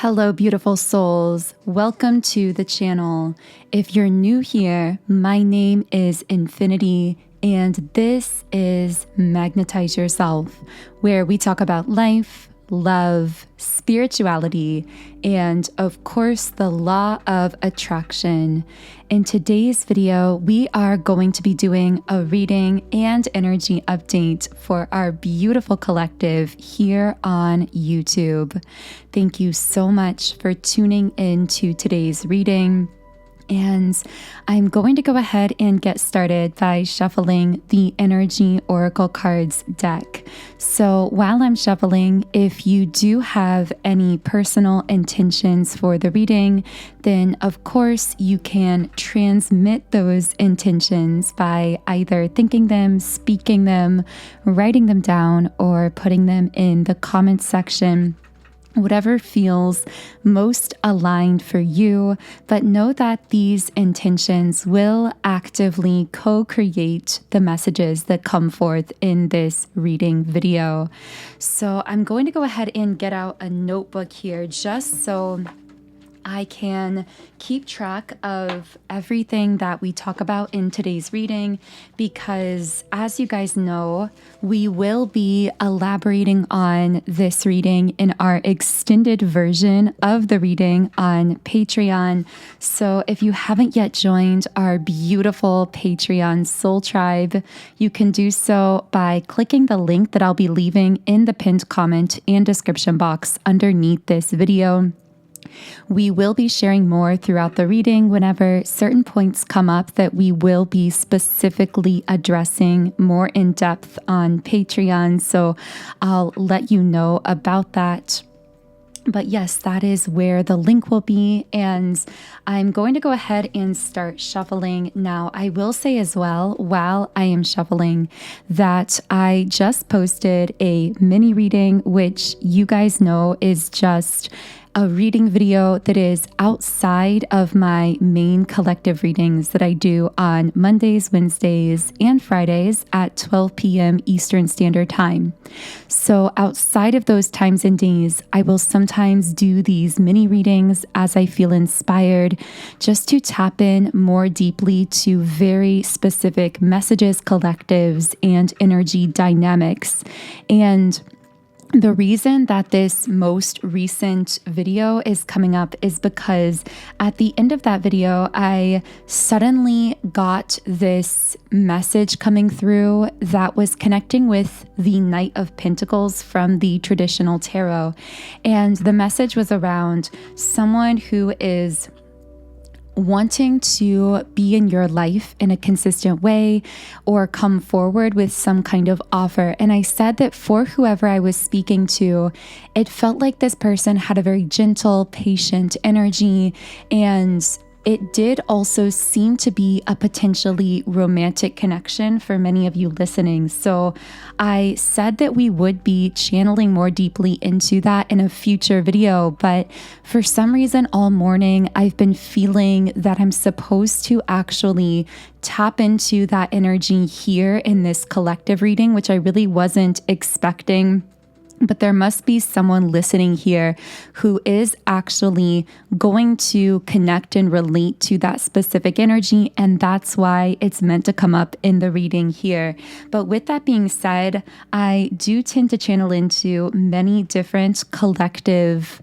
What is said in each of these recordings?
Hello, beautiful souls. Welcome to the channel. If you're new here, my name is Infinity, and this is Magnetize Yourself, where we talk about life, love, spirituality, and of course, the law of attraction. In today's video, we are going to be doing a reading and energy update for our beautiful collective here on YouTube. Thank you so much for tuning in to today's reading. And I'm going to go ahead and get started by shuffling the Energy Oracle Cards deck. So while I'm shuffling, if you do have any personal intentions for the reading, then of course you can transmit those intentions by either thinking them, speaking them, writing them down, or putting them in the comments section. Whatever feels most aligned for you, but know that these intentions will actively co-create the messages that come forth in this reading video. So I'm going to go ahead and get out a notebook here just so I can keep track of everything that we talk about in today's reading, because as you guys know, we will be elaborating on this reading in our extended version of the reading on Patreon. So if you haven't yet joined our beautiful Patreon soul tribe, you can do so by clicking the link that I'll be leaving in the pinned comment and description box underneath this video. We will be sharing more throughout the reading whenever certain points come up that we will be specifically addressing more in depth on Patreon. So I'll let you know about that. But yes, that is where the link will be, and I'm going to go ahead and start shuffling. Now, I will say as well, while I am shuffling, that I just posted a mini reading, which you guys know is just a reading video that is outside of my main collective readings that I do on Mondays, Wednesdays, and Fridays at 12 p.m. Eastern Standard Time. So outside of those times and days, I will sometimes do these mini readings as I feel inspired, just to tap in more deeply to very specific messages, collectives, and energy dynamics. And the reason that this most recent video is coming up is because at the end of that video, I suddenly got this message coming through that was connecting with the Knight of Pentacles from the traditional tarot. And the message was around someone who is wanting to be in your life in a consistent way or come forward with some kind of offer. And I said that for whoever I was speaking to, it felt like this person had a very gentle, patient energy, and it did also seem to be a potentially romantic connection for many of you listening. So I said that we would be channeling more deeply into that in a future video, but for some reason all morning I've been feeling that I'm supposed to actually tap into that energy here in this collective reading, which I really wasn't expecting. But there must be someone listening here who is actually going to connect and relate to that specific energy, and that's why it's meant to come up in the reading here. But with that being said, I do tend to channel into many different collective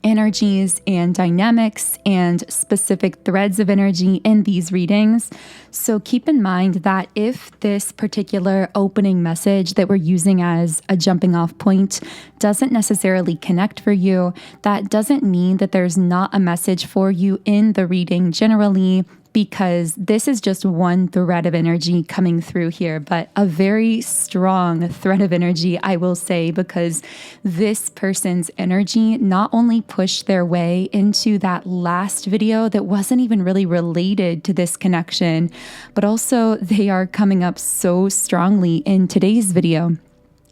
energies and dynamics and specific threads of energy in these readings. So keep in mind that if this particular opening message that we're using as a jumping off point doesn't necessarily connect for you, that doesn't mean that there's not a message for you in the reading generally, because this is just one thread of energy coming through here, but a very strong thread of energy, I will say, because this person's energy not only pushed their way into that last video that wasn't even really related to this connection, but also they are coming up so strongly in today's video.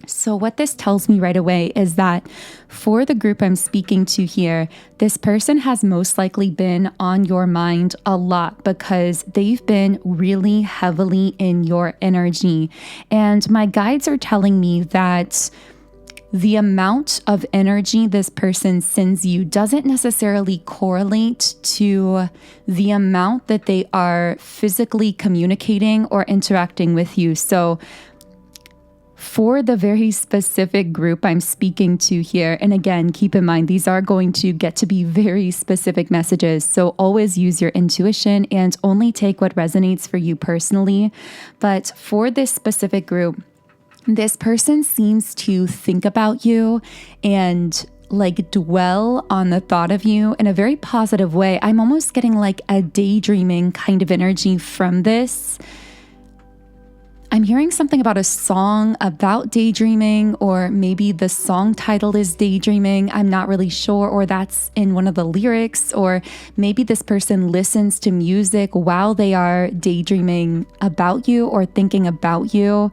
So what this tells me right away is that for the group I'm speaking to here, this person has most likely been on your mind a lot because they've been really heavily in your energy. And my guides are telling me that the amount of energy this person sends you doesn't necessarily correlate to the amount that they are physically communicating or interacting with you. So for the very specific group I'm speaking to here, and again, keep in mind, these are going to get to be very specific messages. So always use your intuition and only take what resonates for you personally. But for this specific group, this person seems to think about you and like dwell on the thought of you in a very positive way. I'm almost getting like a daydreaming kind of energy from this. I'm hearing something about a song about daydreaming, or maybe the song title is Daydreaming. I'm not really sure, or that's in one of the lyrics, or maybe this person listens to music while they are daydreaming about you or thinking about you.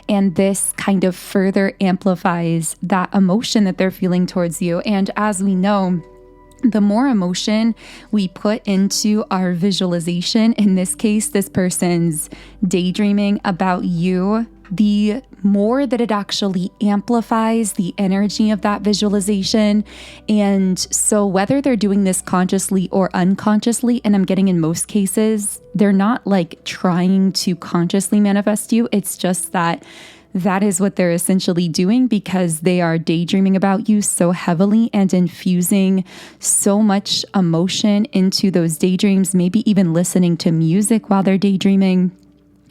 And this kind of further amplifies that emotion that they're feeling towards you. And as we know, the more emotion we put into our visualization, in this case, this person's daydreaming about you, the more that it actually amplifies the energy of that visualization. And so whether they're doing this consciously or unconsciously, and I'm getting in most cases, they're not like trying to consciously manifest you. It's just that is what they're essentially doing because they are daydreaming about you so heavily and infusing so much emotion into those daydreams, maybe even listening to music while they're daydreaming.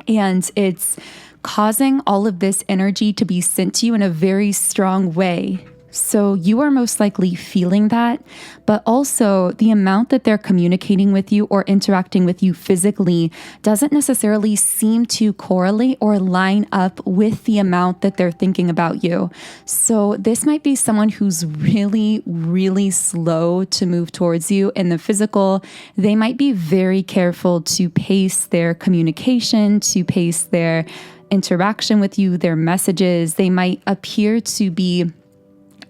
And it's causing all of this energy to be sent to you in a very strong way. So you are most likely feeling that, but also the amount that they're communicating with you or interacting with you physically doesn't necessarily seem to correlate or line up with the amount that they're thinking about you. So this might be someone who's really, really slow to move towards you in the physical. They might be very careful to pace their communication, to pace their interaction with you, their messages. They might appear to be,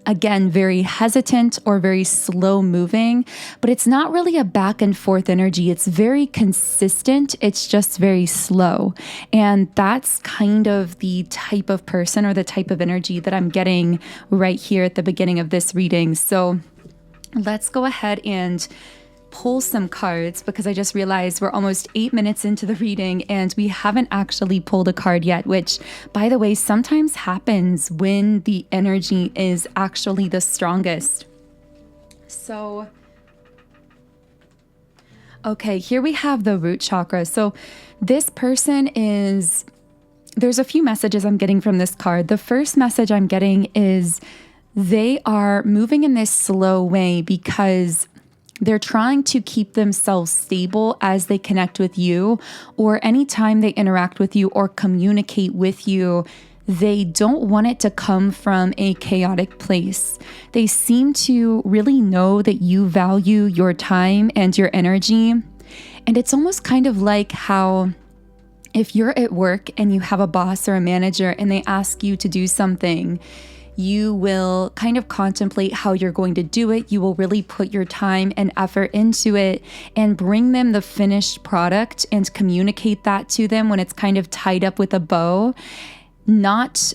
again, very hesitant or very slow moving, but it's not really a back and forth energy. It's very consistent. It's just very slow. And that's kind of the type of person or the type of energy that I'm getting right here at the beginning of this reading. So let's go ahead and pull some cards, because I just realized we're almost 8 minutes into the reading and we haven't actually pulled a card yet, which, by the way, sometimes happens when the energy is actually the strongest. So, okay, here we have the root chakra. So this person is, there's a few messages I'm getting from this card. The first message I'm getting is they are moving in this slow way because they're trying to keep themselves stable as they connect with you, or anytime they interact with you or communicate with you. They don't want it to come from a chaotic place. They seem to really know that you value your time and your energy. And it's almost kind of like how if you're at work and you have a boss or a manager and they ask you to do something, you will kind of contemplate how you're going to do it. You will really put your time and effort into it and bring them the finished product and communicate that to them when it's kind of tied up with a bow, not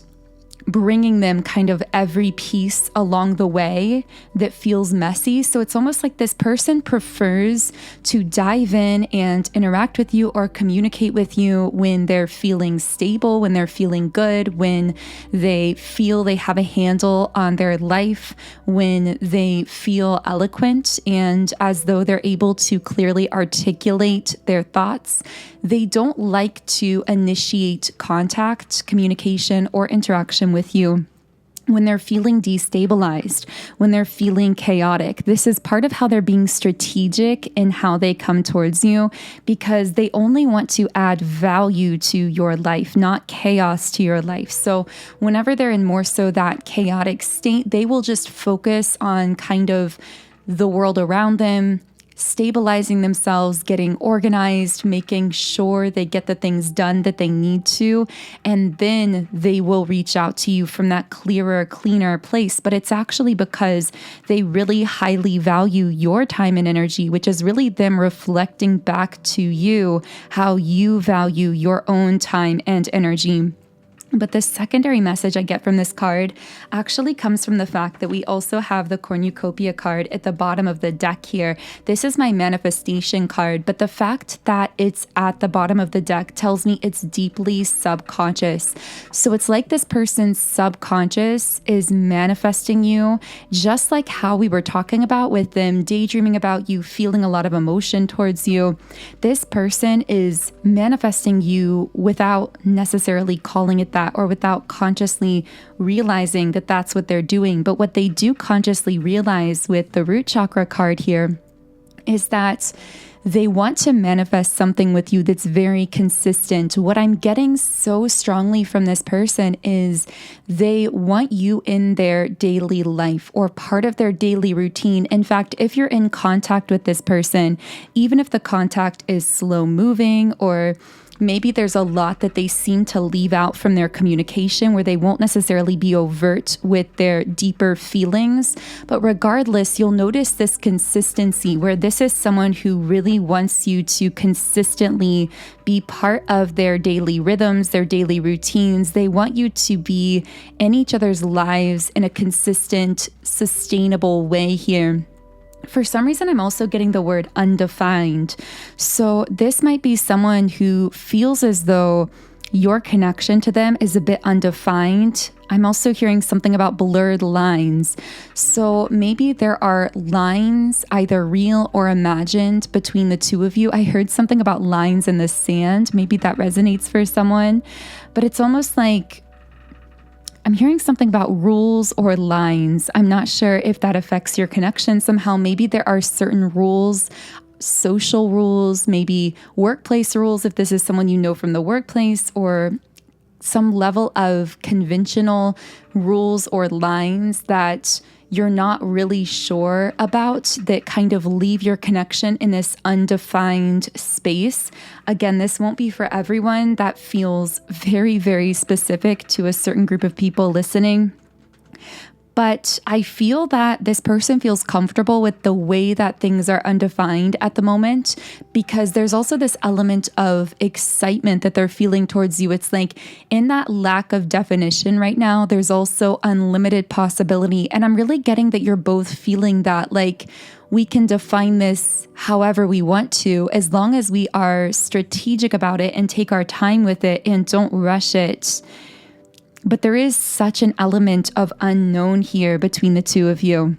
bringing them kind of every piece along the way that feels messy. So it's almost like this person prefers to dive in and interact with you or communicate with you when they're feeling stable, when they're feeling good, when they feel they have a handle on their life, when they feel eloquent and as though they're able to clearly articulate their thoughts. They don't like to initiate contact, communication, or interaction with you when they're feeling destabilized, when they're feeling chaotic. This is part of how they're being strategic in how they come towards you, because they only want to add value to your life, not chaos to your life. So whenever they're in more so that chaotic state, they will just focus on kind of the world around them, stabilizing themselves, getting organized, making sure they get the things done that they need to, and then they will reach out to you from that clearer, cleaner place. But it's actually because they really highly value your time and energy, which is really them reflecting back to you how you value your own time and energy. But the secondary message I get from this card actually comes from the fact that we also have the cornucopia card at the bottom of the deck here. This is my manifestation card, but the fact that it's at the bottom of the deck tells me it's deeply subconscious. So it's like this person's subconscious is manifesting you, just like how we were talking about with them daydreaming about you, feeling a lot of emotion towards you. This person is manifesting you without necessarily calling it that, or without consciously realizing that that's what they're doing. But what they do consciously realize with the root chakra card here is that they want to manifest something with you that's very consistent. What I'm getting so strongly from this person is they want you in their daily life or part of their daily routine. In fact, if you're in contact with this person, even if the contact is slow moving, or maybe there's a lot that they seem to leave out from their communication where they won't necessarily be overt with their deeper feelings. But regardless, you'll notice this consistency where this is someone who really wants you to consistently be part of their daily rhythms, their daily routines. They want you to be in each other's lives in a consistent, sustainable way here. For some reason, I'm also getting the word undefined. So this might be someone who feels as though your connection to them is a bit undefined. I'm also hearing something about blurred lines. So maybe there are lines, either real or imagined, between the two of you. I heard something about lines in the sand. Maybe that resonates for someone. But it's almost like I'm hearing something about rules or lines. I'm not sure if that affects your connection somehow. Maybe there are certain rules, social rules, maybe workplace rules, if this is someone you know from the workplace, or some level of conventional rules or lines that you're not really sure about that kind of leave your connection in this undefined space. Again, this won't be for everyone. That feels very, very specific to a certain group of people listening. But I feel that this person feels comfortable with the way that things are undefined at the moment, because there's also this element of excitement that they're feeling towards you. It's like in that lack of definition right now, there's also unlimited possibility. And I'm really getting that you're both feeling that, like, we can define this however we want to, as long as we are strategic about it and take our time with it and don't rush it. But there is such an element of unknown here between the two of you.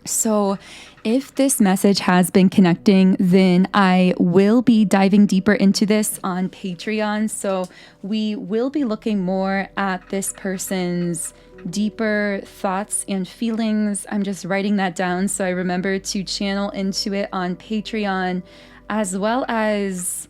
So if this message has been connecting, then I will be diving deeper into this on Patreon. So we will be looking more at this person's deeper thoughts and feelings. I'm just writing that down so I remember to channel into it on Patreon, as well as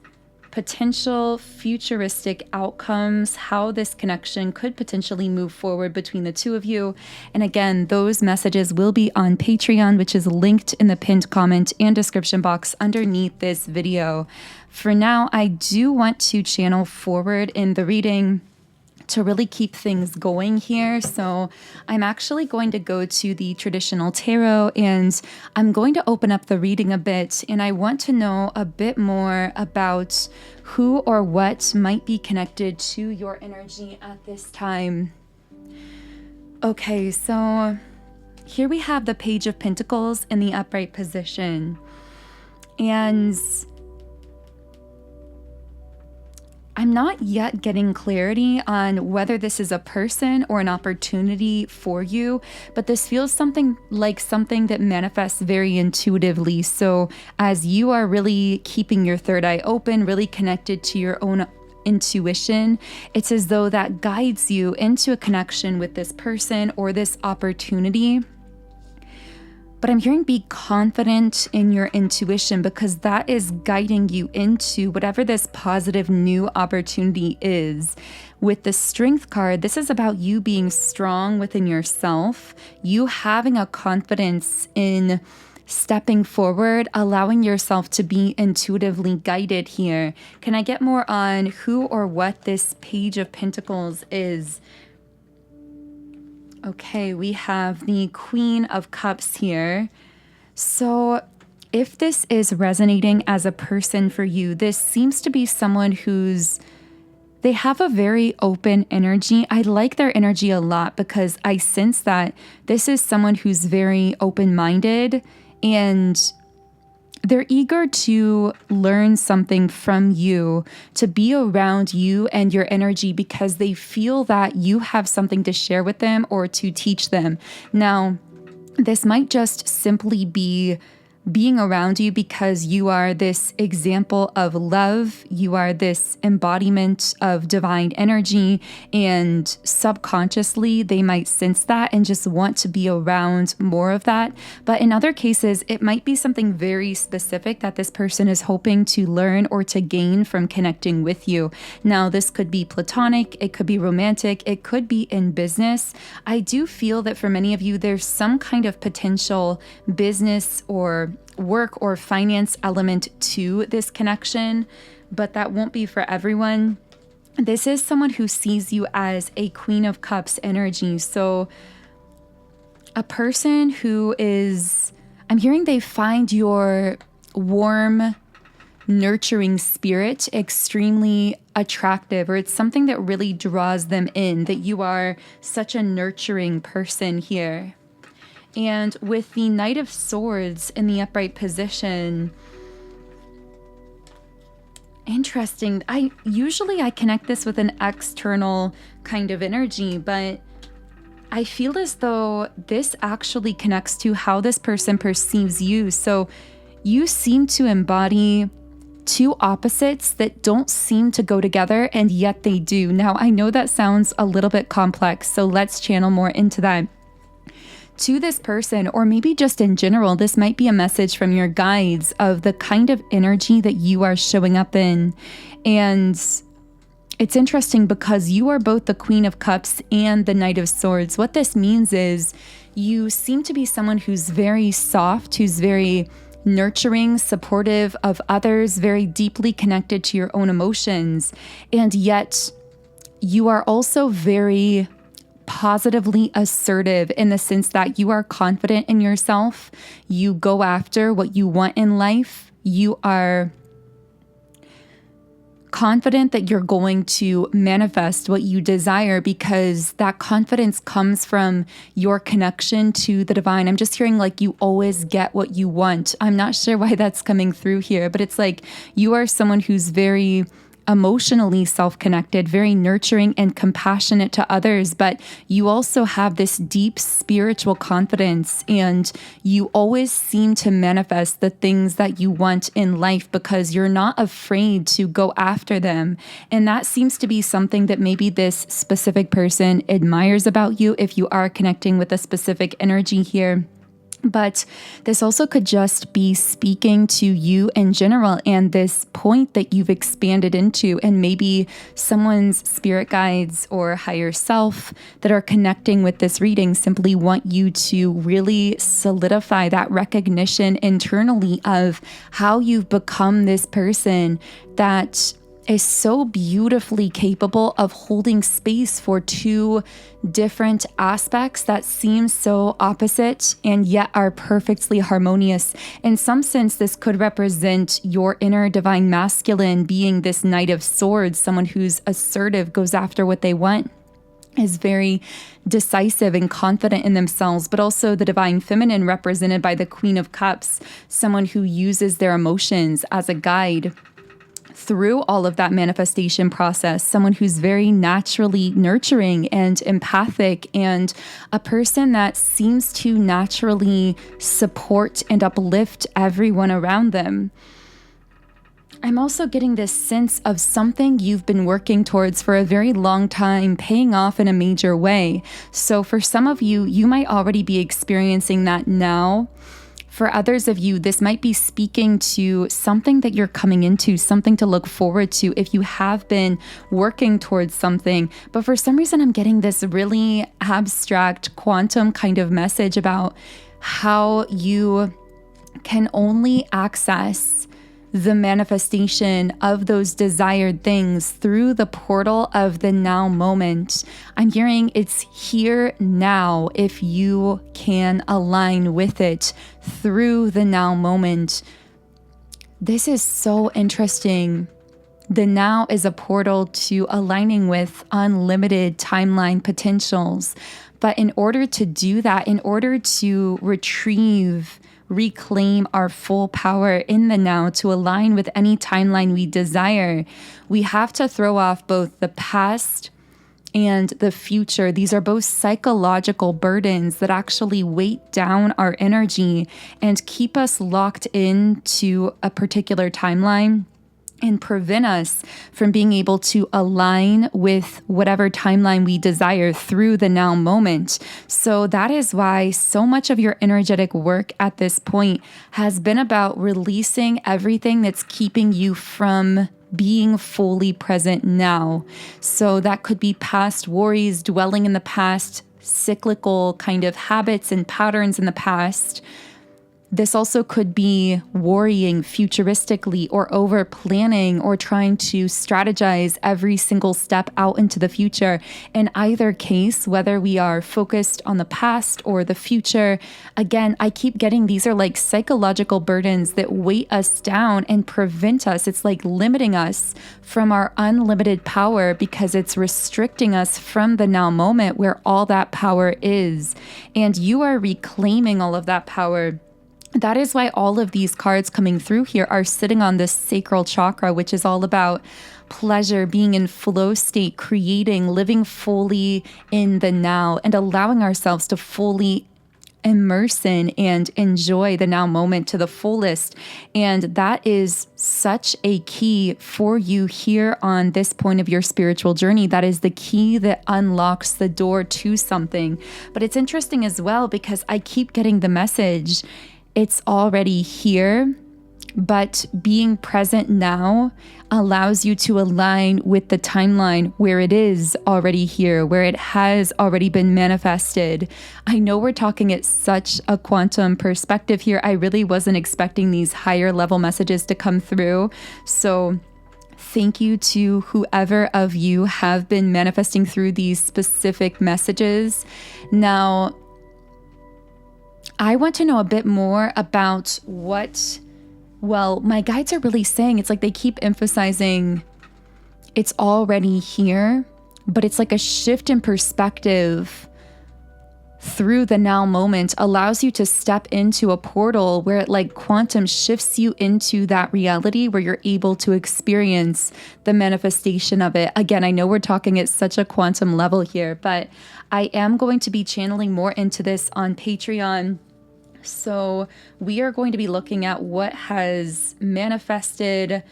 potential futuristic outcomes, how this connection could potentially move forward between the two of you. And again, those messages will be on Patreon, which is linked in the pinned comment and description box underneath this video. For now, I do want to channel forward in the reading to really keep things going here. So I'm actually going to go to the traditional tarot, and I'm going to open up the reading a bit, and I want to know a bit more about who or what might be connected to your energy at this time. Okay, so here we have the Page of Pentacles in the upright position, and I'm not yet getting clarity on whether this is a person or an opportunity for you, but this feels something that manifests very intuitively. So as you are really keeping your third eye open, really connected to your own intuition, it's as though that guides you into a connection with this person or this opportunity. But I'm hearing be confident in your intuition, because that is guiding you into whatever this positive new opportunity is. With the Strength card, this is about you being strong within yourself, you having a confidence in stepping forward, allowing yourself to be intuitively guided here. Can I get more on who or what this Page of Pentacles is? Okay, we have the Queen of Cups here. So if this is resonating as a person for you, this seems to be someone who's they have a very open energy. I like their energy a lot because I sense that this is someone who's very open-minded and they're eager to learn something from you, to be around you and your energy because they feel that you have something to share with them or to teach them. Now, this might just simply be being around you because you are this example of love, you are this embodiment of divine energy, and subconsciously they might sense that and just want to be around more of that. But in other cases, it might be something very specific that this person is hoping to learn or to gain from connecting with you. Now, this could be platonic, it could be romantic, it could be in business. I do feel that for many of you, there's some kind of potential business or work or finance element to this connection, but that won't be for everyone. This is someone who sees you as a Queen of Cups energy. So a person who is, I'm hearing they find your warm, nurturing spirit extremely attractive, or it's something that really draws them in, that you are such a nurturing person here. And with the Knight of Swords in the upright position, interesting. I usually connect this with an external kind of energy, but I feel as though this actually connects to how this person perceives you. So you seem to embody two opposites that don't seem to go together, and yet they do. Now, I know that sounds a little bit complex, so let's channel more into that. To this person, or maybe just in general, this might be a message from your guides of the kind of energy that you are showing up in. And it's interesting because you are both the Queen of Cups and the Knight of Swords. What this means is you seem to be someone who's very soft, who's very nurturing, supportive of others, very deeply connected to your own emotions. And yet you are also very positively assertive in the sense that you are confident in yourself. You go after what you want in life. You are confident that you're going to manifest what you desire because that confidence comes from your connection to the divine. I'm just hearing like you always get what you want. I'm not sure why that's coming through here, but it's like you are someone who's very emotionally self-connected, very nurturing and compassionate to others, but you also have this deep spiritual confidence and you always seem to manifest the things that you want in life because you're not afraid to go after them. And that seems to be something that maybe this specific person admires about you if you are connecting with a specific energy here. But this also could just be speaking to you in general and this point that you've expanded into, and maybe someone's spirit guides or higher self that are connecting with this reading simply want you to really solidify that recognition internally of how you've become this person that is so beautifully capable of holding space for two different aspects that seem so opposite and yet are perfectly harmonious. In some sense, this could represent your inner divine masculine being this Knight of Swords, someone who's assertive, goes after what they want, is very decisive and confident in themselves, but also the divine feminine represented by the Queen of Cups, someone who uses their emotions as a guide through all of that manifestation process, someone who's very naturally nurturing and empathic and a person that seems to naturally support and uplift everyone around them. I'm also getting this sense of something you've been working towards for a very long time paying off in a major way. So for some of you, you might already be experiencing that now. For others of you, this might be speaking to something that you're coming into, something to look forward to if you have been working towards something. But for some reason, I'm getting this really abstract quantum kind of message about how you can only access the manifestation of those desired things through the portal of the now moment. I'm hearing it's here now if you can align with it through the now moment. This is so interesting The now is a portal to aligning with unlimited timeline potentials. But in order to do that, in order to reclaim our full power in the now, to align with any timeline we desire, we have to throw off both the past and the future. These are both psychological burdens that actually weight down our energy and keep us locked into a particular timeline and prevent us from being able to align with whatever timeline we desire through the now moment. So that is why so much of your energetic work at this point has been about releasing everything that's keeping you from being fully present now. So that could be past worries, dwelling in the past, cyclical kind of habits and patterns in the past. This also could be worrying futuristically or over planning or trying to strategize every single step out into the future. In either case, whether we are focused on the past or the future, again, I keep getting these are like psychological burdens that weight us down and prevent us. It's like limiting us from our unlimited power because it's restricting us from the now moment where all that power is. And you are reclaiming all of that power. That is why all of these cards coming through here are sitting on this sacral chakra, which is all about pleasure, being in flow state, creating, living fully in the now, and allowing ourselves to fully immerse in and enjoy the now moment to the fullest. And that is such a key for you here on this point of your spiritual journey. That is the key that unlocks the door to something. But it's interesting as well because I keep getting the message, it's already here, but being present now allows you to align with the timeline where it is already here, where it has already been manifested. I know we're talking at such a quantum perspective here. I really wasn't expecting these higher level messages to come through. So thank you to whoever of you have been manifesting through these specific messages. Now, I want to know a bit more about what, well, my guides are really saying. It's like they keep emphasizing it's already here, but it's like a shift in perspective through the now moment allows you to step into a portal where it like quantum shifts you into that reality where you're able to experience the manifestation of it. Again, I know we're talking at such a quantum level here, but I am going to be channeling more into this on Patreon. So we are going to be looking at what has manifested,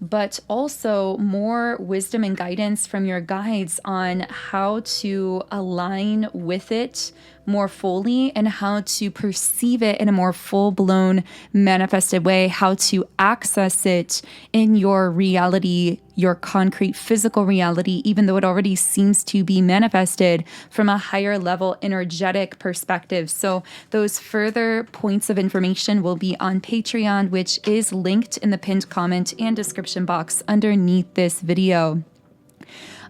but also more wisdom and guidance from your guides on how to align with it more fully and how to perceive it in a more full-blown manifested way, how to access it in your reality, your concrete physical reality, even though it already seems to be manifested from a higher level energetic perspective. So those further points of information will be on Patreon, which is linked in the pinned comment and description box underneath this video.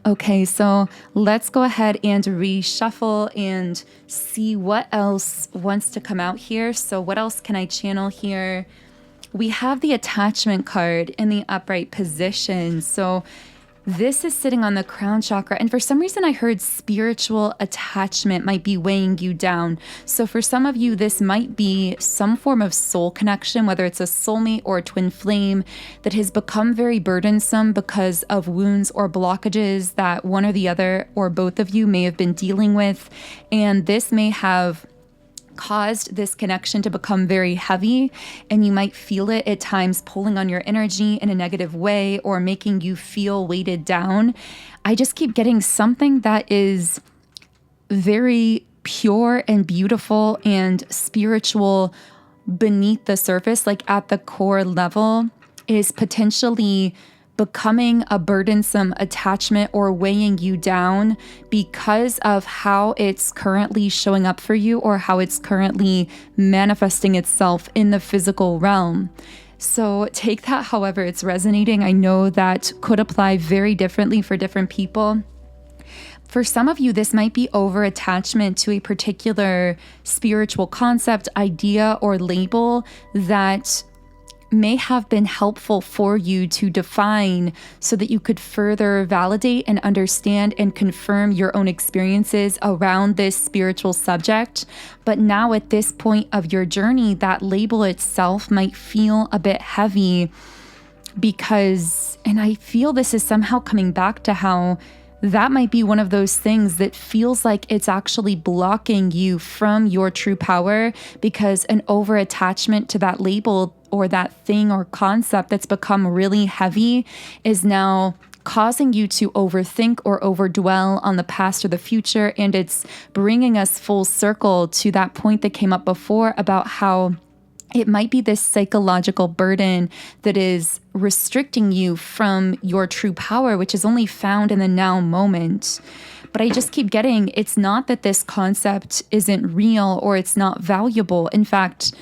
Okay, so let's go ahead and reshuffle and see what else wants to come out here. So what else can I channel here? We have the attachment card in the upright position. So this is sitting on the crown chakra. And for some reason, I heard spiritual attachment might be weighing you down. So for some of you, this might be some form of soul connection, whether it's a soulmate or a twin flame that has become very burdensome because of wounds or blockages that one or the other or both of you may have been dealing with. And this may have caused this connection to become very heavy, and you might feel it at times pulling on your energy in a negative way or making you feel weighted down. I just keep getting something that is very pure and beautiful and spiritual beneath the surface, like at the core level, is potentially becoming a burdensome attachment or weighing you down because of how it's currently showing up for you or how it's currently manifesting itself in the physical realm. So take that however it's resonating. I know that could apply very differently for different people. For some of you, this might be over attachment to a particular spiritual concept, idea, or label that may have been helpful for you to define so that you could further validate and understand and confirm your own experiences around this spiritual subject. But now at this point of your journey, that label itself might feel a bit heavy because, and I feel this is somehow coming back to how that might be one of those things that feels like it's actually blocking you from your true power, because an over-attachment to that label or that thing or concept that's become really heavy is now causing you to overthink or overdwell on the past or the future. And it's bringing us full circle to that point that came up before about how it might be this psychological burden that is restricting you from your true power, which is only found in the now moment. But I just keep getting, it's not that this concept isn't real or it's not valuable. In fact,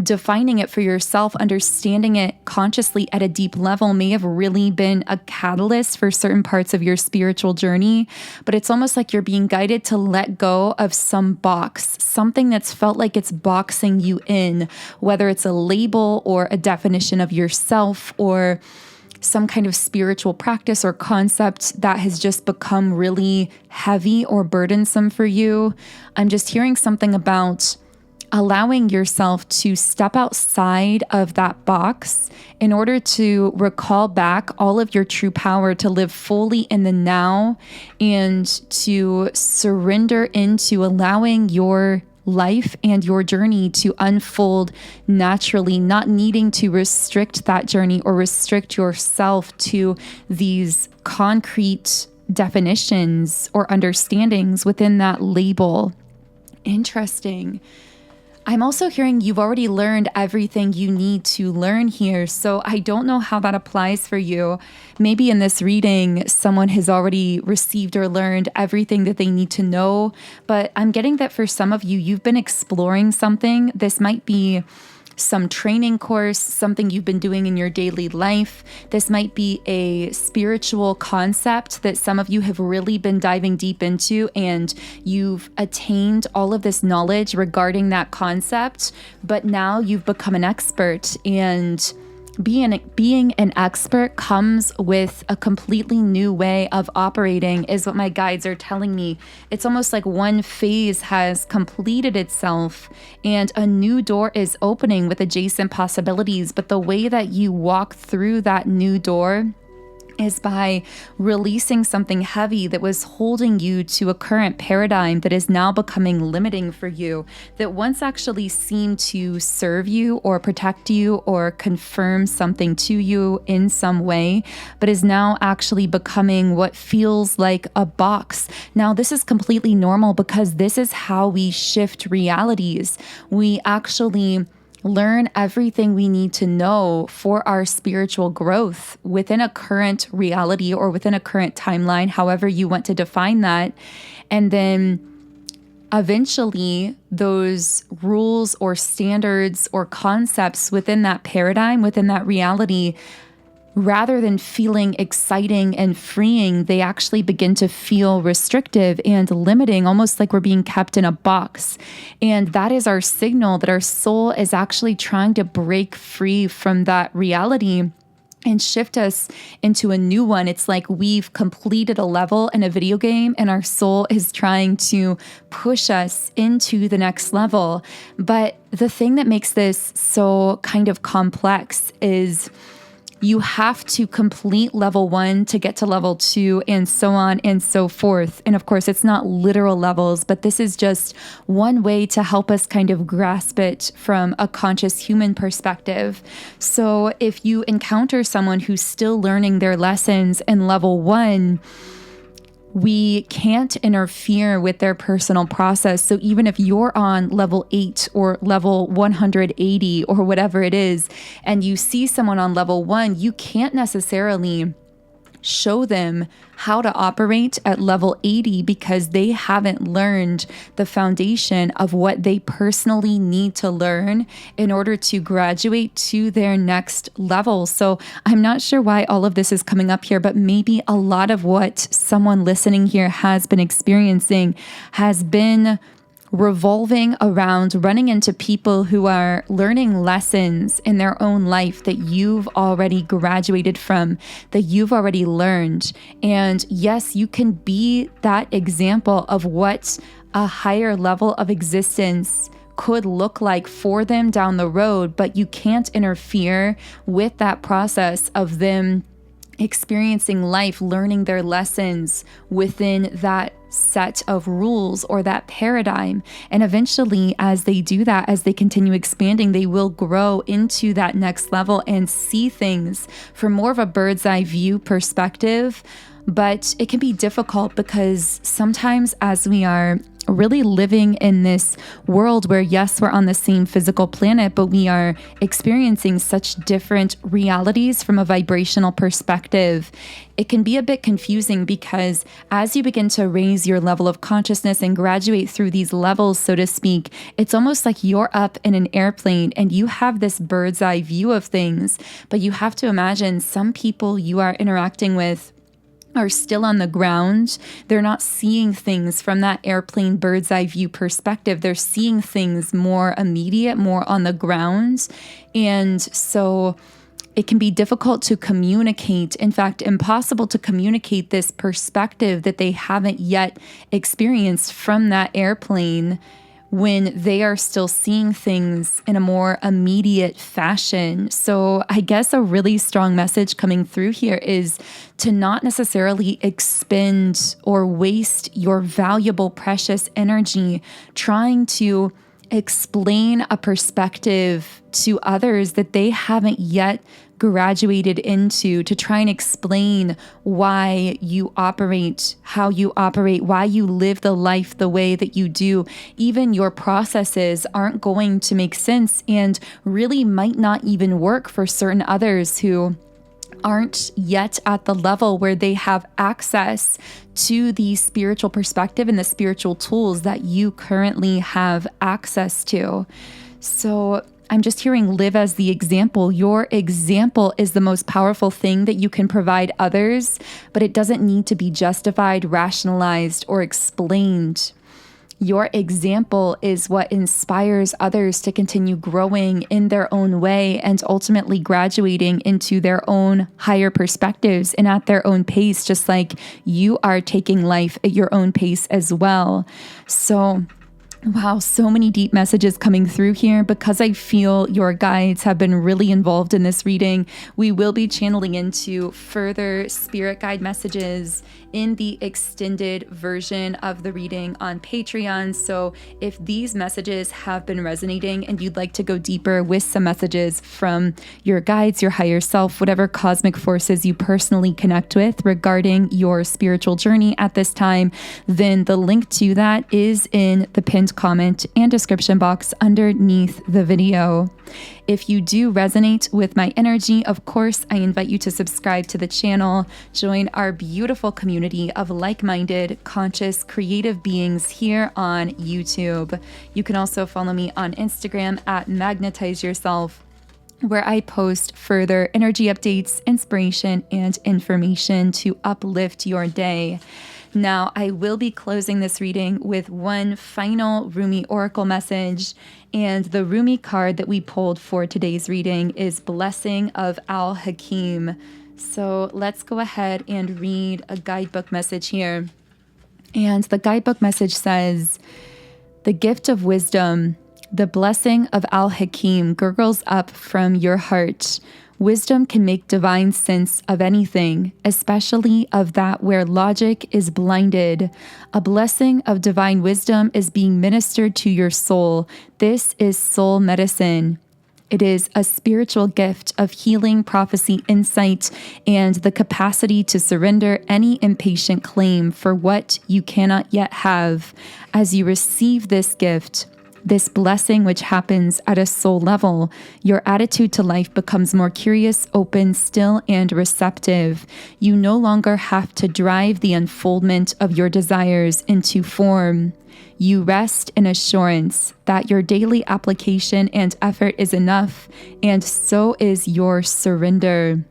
defining it for yourself, understanding it consciously at a deep level may have really been a catalyst for certain parts of your spiritual journey. But it's almost like you're being guided to let go of some box, something that's felt like it's boxing you in, whether it's a label or a definition of yourself or some kind of spiritual practice or concept that has just become really heavy or burdensome for you. I'm just hearing something about allowing yourself to step outside of that box in order to recall back all of your true power, to live fully in the now, and to surrender into allowing your life and your journey to unfold naturally, not needing to restrict that journey or restrict yourself to these concrete definitions or understandings within that label. Interesting. I'm also hearing you've already learned everything you need to learn here. So I don't know how that applies for you. Maybe in this reading, someone has already received or learned everything that they need to know. But I'm getting that for some of you, you've been exploring something. This might be some training course, something you've been doing in your daily life. This might be a spiritual concept that some of you have really been diving deep into, and you've attained all of this knowledge regarding that concept, but now you've become an expert. And being an expert comes with a completely new way of operating, is what my guides are telling me. It's almost like one phase has completed itself and a new door is opening with adjacent possibilities. But the way that you walk through that new door is by releasing something heavy that was holding you to a current paradigm that is now becoming limiting for you, that once actually seemed to serve you or protect you or confirm something to you in some way, but is now actually becoming what feels like a box. Now, this is completely normal because this is how we shift realities. We actually learn everything we need to know for our spiritual growth within a current reality or within a current timeline, however you want to define that. And then eventually those rules or standards or concepts within that paradigm, within that reality, rather than feeling exciting and freeing, they actually begin to feel restrictive and limiting, almost like we're being kept in a box. And that is our signal that our soul is actually trying to break free from that reality and shift us into a new one. It's like we've completed a level in a video game and our soul is trying to push us into the next level. But the thing that makes this so kind of complex is you have to complete level 1 to get to level 2, and so on and so forth. And of course, it's not literal levels, but this is just one way to help us kind of grasp it from a conscious human perspective. So if you encounter someone who's still learning their lessons in level 1, we can't interfere with their personal process. So even if you're on level 8 or level 180 or whatever it is, and you see someone on level 1, you can't necessarily show them how to operate at level 80 because they haven't learned the foundation of what they personally need to learn in order to graduate to their next level. So I'm not sure why all of this is coming up here, but maybe a lot of what someone listening here has been experiencing has been revolving around running into people who are learning lessons in their own life that you've already graduated from, that you've already learned. And yes, you can be that example of what a higher level of existence could look like for them down the road, but you can't interfere with that process of them experiencing life, learning their lessons within that set of rules or that paradigm. And eventually, as they do that, as they continue expanding, they will grow into that next level and see things from more of a bird's eye view perspective. But it can be difficult because sometimes as we are really living in this world where, yes, we're on the same physical planet, but we are experiencing such different realities from a vibrational perspective, it can be a bit confusing because as you begin to raise your level of consciousness and graduate through these levels, so to speak, it's almost like you're up in an airplane and you have this bird's eye view of things. But you have to imagine some people you are interacting with are still on the ground. They're not seeing things from that airplane bird's eye view perspective. They're seeing things more immediate, more on the ground. And so it can be difficult to communicate, in fact, impossible to communicate this perspective that they haven't yet experienced from that airplane when they are still seeing things in a more immediate fashion. So I guess a really strong message coming through here is to not necessarily expend or waste your valuable, precious energy trying to explain a perspective to others that they haven't yet graduated into, to try and explain why you operate, how you operate, why you live the life the way that you do. Even your processes aren't going to make sense and really might not even work for certain others who aren't yet at the level where they have access to the spiritual perspective and the spiritual tools that you currently have access to. So I'm just hearing live as the example. Your example is the most powerful thing that you can provide others, but it doesn't need to be justified, rationalized, or explained. Your example is what inspires others to continue growing in their own way and ultimately graduating into their own higher perspectives and at their own pace, just like you are taking life at your own pace as well. So wow, so many deep messages coming through here. Because I feel your guides have been really involved in this reading, we will be channeling into further spirit guide messages in the extended version of the reading on Patreon. So if these messages have been resonating and you'd like to go deeper with some messages from your guides, your higher self, whatever cosmic forces you personally connect with regarding your spiritual journey at this time, then the link to that is in the pinned comment and description box underneath the video. If you do resonate with my energy, of course, I invite you to subscribe to the channel, join our beautiful community of like-minded, conscious, creative beings here on YouTube. You can also follow me on Instagram at Magnetize Yourself, where I post further energy updates, inspiration, and information to uplift your day. Now, I will be closing this reading with one final Rumi Oracle message, and the Rumi card that we pulled for today's reading is Blessing of Al-Hakim. So let's go ahead and read a guidebook message here. And the guidebook message says, "The gift of wisdom, the blessing of Al-Hakim gurgles up from your heart. Wisdom can make divine sense of anything, especially of that where logic is blinded. A blessing of divine wisdom is being ministered to your soul. This is soul medicine. It is a spiritual gift of healing, prophecy, insight, and the capacity to surrender any impatient claim for what you cannot yet have. As you receive this gift, this blessing which happens at a soul level, your attitude to life becomes more curious, open, still, and receptive. You no longer have to drive the unfoldment of your desires into form. You rest in assurance that your daily application and effort is enough, and so is your surrender."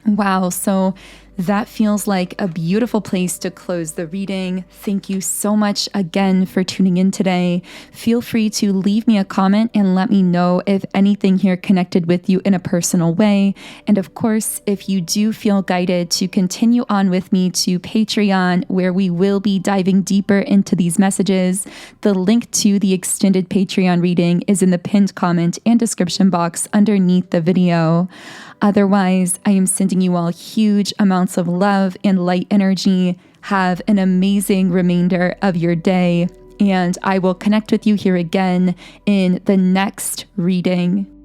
Wow, so That feels like a beautiful place to close the reading. Thank you so much again for tuning in today. Feel free to leave me a comment and let me know if anything here connected with you in a personal way. And of course, if you do feel guided to continue on with me to Patreon, where we will be diving deeper into these messages, the link to the extended Patreon reading is in the pinned comment and description box underneath the video. Otherwise, I am sending you all huge amounts of love and light energy. Have an amazing remainder of your day, and I will connect with you here again in the next reading.